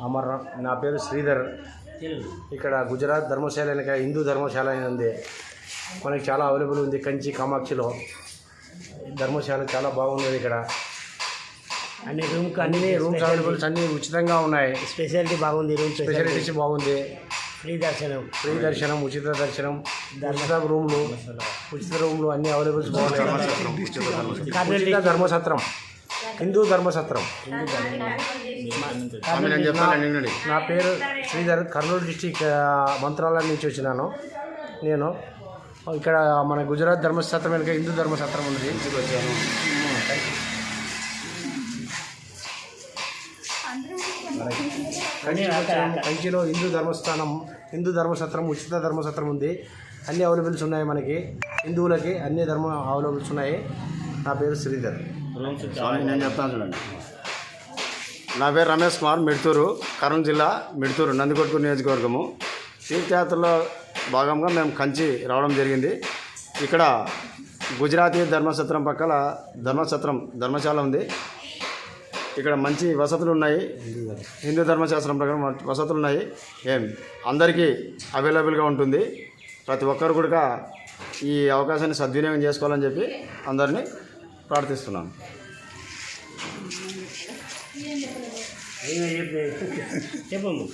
అమర్ నా పేరు శ్రీధర్. ఇక్కడ గుజరాత్ ధర్మశాల వెనక హిందూ ధర్మశాల అని ఉంది. మనకి చాలా అవైలబుల్ ఉంది. కంచి కామాక్షిలో ధర్మశాల చాలా బాగున్నది. ఇక్కడ అన్ని రూమ్స్ అవైలబుల్స్ అన్నీ ఉచితంగా ఉన్నాయి. స్పెషాలిటీ బాగుంది. స్పెషాలిటీస్ బాగుంది. ఫ్రీ దర్శనం, ఉచిత దర్శనం, ఉచిత రూమ్లు అన్ని అవైలబుల్స్ బాగున్నాయి. ధర్మసత్రం, హిందూ ధర్మసత్రం. నా పేరు శ్రీధర్. కర్నూలు డిస్టిక్ మంత్రాలయం నుంచి వచ్చినాను నేను. ఇక్కడ మన గుజరాత్ ధర్మసత్రం వెనుక హిందూ ధర్మసత్రం ఉంది. వచ్చాను. కంచిలో హిందూ ధర్మసత్రం, ఉచిత ధర్మసత్రం ఉంది. అన్ని అవైలబుల్స్ ఉన్నాయి. మనకి హిందువులకి అన్ని ధర్మ అవైలబుల్స్ ఉన్నాయి. నా పేరు శ్రీధర్. నేను చెప్తాను చూడండి. నా పేరు రమేష్ కుమార్. మిడ్తూరు, కర్నూలు జిల్లా మిడ్తూరు, నందికొట్కూరు నియోజకవర్గము. తీర్థయాత్రలో భాగంగా మేము కంచి రావడం జరిగింది. ఇక్కడ గుజరాతీ ధర్మసత్రం పక్కల ధర్మశాల ఉంది. ఇక్కడ మంచి వసతులు ఉన్నాయి. హిందూ ధర్మశాస్త్రం ప్రకారం వసతులు ఉన్నాయి. అందరికీ అవైలబుల్గా ఉంటుంది. ప్రతి ఒక్కరు కూడా ఈ అవకాశాన్ని సద్వినియోగం చేసుకోవాలని చెప్పి అందరినీ ప్రార్థిస్తున్నాను. చెప్పండి.